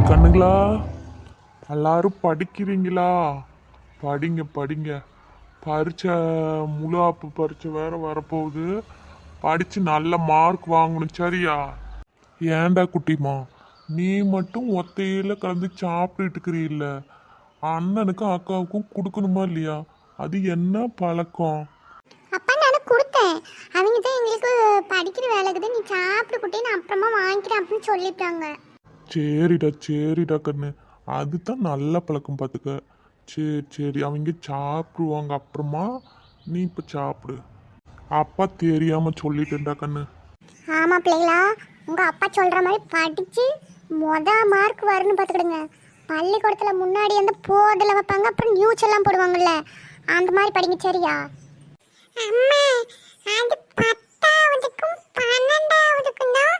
கண்ணுங்களா, எல்லாரும் படிக்கிறீங்களா? படிங்க படிங்க. பரீட்சை, முழு ஆப்பு பரீட்சை வேற வரப்போகுது. படிச்சு நல்ல மார்க் வாங்கணும், சரியா? ஏன்டா குட்டிமா, நீ மட்டும் ஒத்தையில கலந்து சாப்பிட்டுட்டு இருக்கிறீல்ல, அண்ணனுக்கும் அக்காவுக்கும் கொடுக்கணுமா இல்லையா? அது என்ன பழக்கம்? அப்பா நான் கொடுத்தேன். அவங்க தான் எங்களுக்கு படிக்கிற வேலை இருக்குது, நீ சாப்பிட்டு குட்டி, நான் அப்புறமா வாங்கிக்கிறேன் அப்படின்னு சொல்லிட்டாங்க. சரிடா சரிடா கண்ணு, அதுதான் நல்ல பழக்கம் பார்த்துக்க. சரி சரி, அவங்க சாப்பிடுவாங்க அப்புறமா, நீ இப்போ சாப்பிடு. அப்பா தெரியாம சொல்லிட்டேன்டா கண்ணு. ஆமா பிள்ளைகளா, உங்க அப்பா சொல்ற மாதிரி படிச்சு மார்க் வரணும் பார்த்துக்கிடுங்க. பள்ளிக்கூடத்தில் முன்னாடி அந்த போர்டில் வைப்பாங்க, அப்புறம் நியூஸ் எல்லாம் போடுவாங்கல்ல, அந்த மாதிரி படிங்க, சரியா? அம்மா, அது 10ஆவதுக்கும் 12ஆவதுக்கும் தான்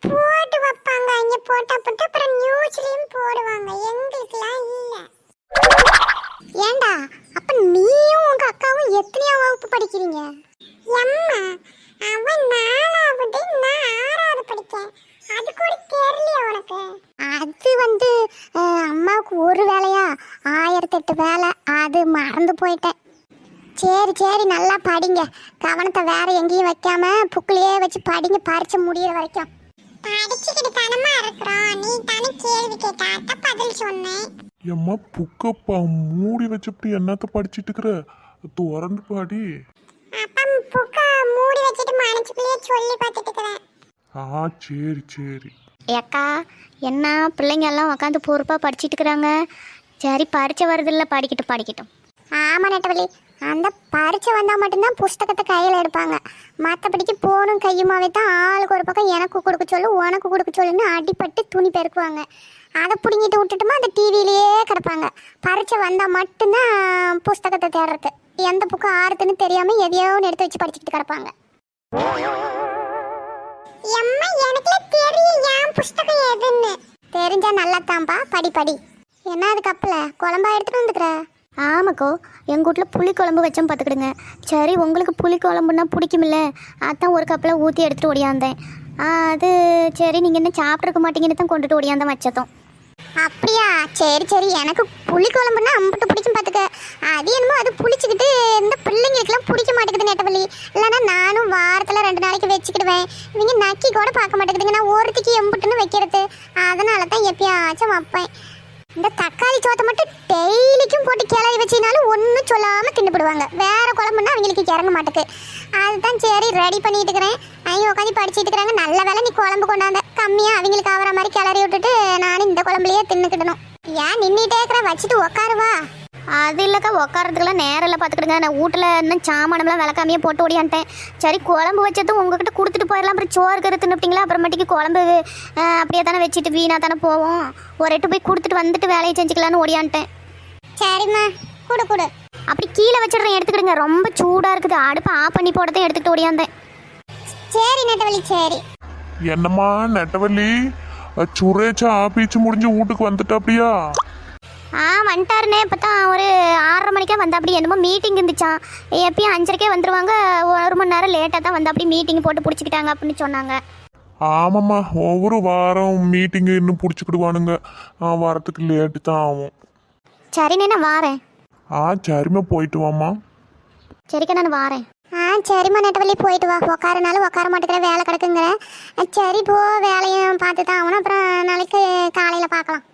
போட்டு வைப்பாங்க. இங்க போட்டா போட்டு அப்புறம் நியூஸ்லயும் போடுவாங்க, எங்களுக்குலாம் இல்ல. ஏண்டா, அப்ப நீயும் உங்க அக்காவும் எத்தனையாம் வகுப்பு படிக்கிறீங்க? அம்மா, அவன் 4ஆவது, நான் 6ஆவது படிக்கேன். அது கூட தெரியலையா உனக்கு? அது வந்து அம்மாவுக்கு ஒரு வேலையா 1008 வேலை, அது மறந்து போயிட்டேன். சரி சரி, நல்லா படிங்க. கவனத்தை வேற எங்கேயும் வைக்காம புக்கிலேயே வச்சு படிங்க, பரீட்சை முடியிற வரைக்கும். படிச்சுக்கிட்டு தானமா இருக்கிறோம், நீ தானே கேள்வி கேட்டா பதில் சொன்னேன். எம்மா, புக்கப்பா மூடி வச்சுட்டு என்னத்த படிச்சிட்டு இருக்கிற? திறந்து பாடி. அப்பா புக்க மூடி வச்சிட்டு மனசுக்குள்ளேயே சொல்லி பார்த்துட்டு இருக்கிறேன். சரி சரி. ஏக்கா, என்ன பிள்ளைங்க எல்லாம் உட்காந்து பொறுப்பாக படிச்சுட்டு இருக்கிறாங்க. சரி, பரீட்சை வருதில்ல, படிக்கட்டும். ஆமாம் நெட்டவள்ளி, அந்த பரீட்சை வந்தால் மட்டும்தான் புஸ்தகத்தை கையில் எடுப்பாங்க. மற்றபடிக்கு போனும் கையுமாவே தான் ஆளுக்கு ஒரு பக்கம் எனக்கு கொடுக்க சொல்லு, உனக்கு கொடுக்க சொல்லுன்னு அடிப்பட்டு துணி பெருக்குவாங்க. அதை பிடிங்கிட்டு விட்டுட்டுமா அந்த டிவியிலேயே கிடப்பாங்க. பரீட்சை வந்தால் மட்டும்தான் புஸ்தகத்தை தேடுறது. எந்த புக்கு ஆறுதுன்னு தெரியாமல் எதையோ எடுத்து வச்சு படிச்சுக்கிட்டு கிடப்பாங்க. தெரிஞ்சா நல்லா தான்பா, படி. என்ன அது கப்பில் குழம்பா எடுத்துட்டு வந்துக்கிற? ஆமாக்கோ, எங்கள் வீட்டில் புளி குழம்பு வச்சோம் பார்த்துக்கிடுங்க. சரி, உங்களுக்கு புளி குழம்புன்னா பிடிக்குமில்ல, அதான் ஒரு கப்பில் ஊற்றி எடுத்துகிட்டு ஓடியாந்தேன். அது சரி, நீங்கள் என்ன சாப்பிட்ருக்க மாட்டீங்கன்னு தான் கொண்டுட்டு ஓடியாந்தேன் வச்சதும். அப்படியா? சரி, எனக்கு புளி குழம்புன்னா அம்பிட்டு பிடிக்கும் பார்த்துக்க. அது என்னமோ அது புளிச்சுக்கிட்டு இந்த பிள்ளைங்களுக்குலாம் பிடிக்க மாட்டேங்குது நெட்டவள்ளி. இல்லைன்னா நானும் வாரத்தில் 2 நாளைக்கு வச்சுக்கிடுவேன். இவங்க நக்கி கூட பார்க்க மாட்டேங்குதுங்க. நான் ஒருத்திக்கு எம்புட்டுன்னு வைக்கிறது, அதனால தான் எப்பயாச்சும் வைப்பேன். இந்த தக்காளி சோத்தை மட்டும் டெய்லிக்கும் போட்டு கிளறி வச்சினாலும் ஒன்றும் சொல்லாமல் தின்னுபிடுவாங்க. வேற குழம்புன்னா அவங்களுக்கு இறங்க மாட்டேக்கு. அதுதான் சரி ரெடி பண்ணிட்டு இருக்கிறேன். அவங்க உட்காந்து படிச்சுட்டு இருக்கிறாங்க. நல்ல வேலை நீ குழம்பு கொண்டாந்த, கம்மியாக அவங்களுக்கு ஆகிற மாதிரி கிளறி விட்டுட்டு நானும் இந்த குழம்புலையே தின்னுக்கிடணும். ஏன் நின்றுட்டே இருக்கிற, வச்சுட்டு உட்காருவா. அது இல்லைக்கா, உட்காரத்துக்குலாம் நேரம் இல்லை பார்த்துக்கிடுங்க. நான் வீட்டில் இன்னும் சாமானம்லாம் விளக்காமையே போட்டு ஓடியான்ட்டேன். சரி, குழம்பு வச்சதும் உங்ககிட்ட கொடுத்துட்டு போயிடலாம். அப்புறம் சோறு கருத்துன்னுப்பிட்டீங்களா, அப்புறமேட்டுக்கு குழம்பு அப்படியே தானே வச்சுட்டு வீணாக தானே போவோம். ஒரு எட்டு போய் கொடுத்துட்டு வந்துட்டு வேலையை செஞ்சுக்கலான்னு ஓடியான்ட்டேன். சரிம்மா, கொடு. அப்படி கீழே வச்சிடுறேன், எடுத்துக்கிடுங்க. ரொம்ப சூடாக இருக்குது, அடுப்பை ஆஃப் பண்ணி போட்டதையும் எடுத்துக்கிட்டு ஓடியாந்தேன். சரி நெட்டவள்ளி, சரி. என்னம்மா நெட்டவள்ளி, சுரேச்சா ஆபீஸ் முடிஞ்சு வீட்டுக்கு வந்துட்டா அப்படியா? வந்துட்டாருனே. இப்போ தான் ஒரு 6:30 மணிக்கே வந்தா. அப்படி என்னமோ மீட்டிங் இருந்துச்சான். எப்பயும் 5:30க்கே வந்துருவாங்க, 1 மணி நேரம் லேட்டாக தான் வந்து அப்படி மீட்டிங் போட்டு பிடிச்சிக்கிட்டாங்க அப்படின்னு சொன்னாங்க. ஆமாம்மா, ஒவ்வொரு வாரம் மீட்டிங்கு இன்னும் பிடிச்சிக்கிடுவானுங்க. வரத்துக்கு லேட்டு தான் ஆகும். சரிண்ணே, நான் வாரேன். சரிம்மா, போயிட்டு வாம்மா. சரிக்கா, நான் வாரேன். சரிம்மா நெட்டவள்ளி, போயிட்டு வா. உட்காரனாலும் உட்கார மாட்டேங்கிற, வேலை கிடக்குங்கிற. சரி போ, வேலையும் பார்த்து தான் ஆகணும். அப்புறம் நாளைக்கு காலையில் பார்க்கலாம்.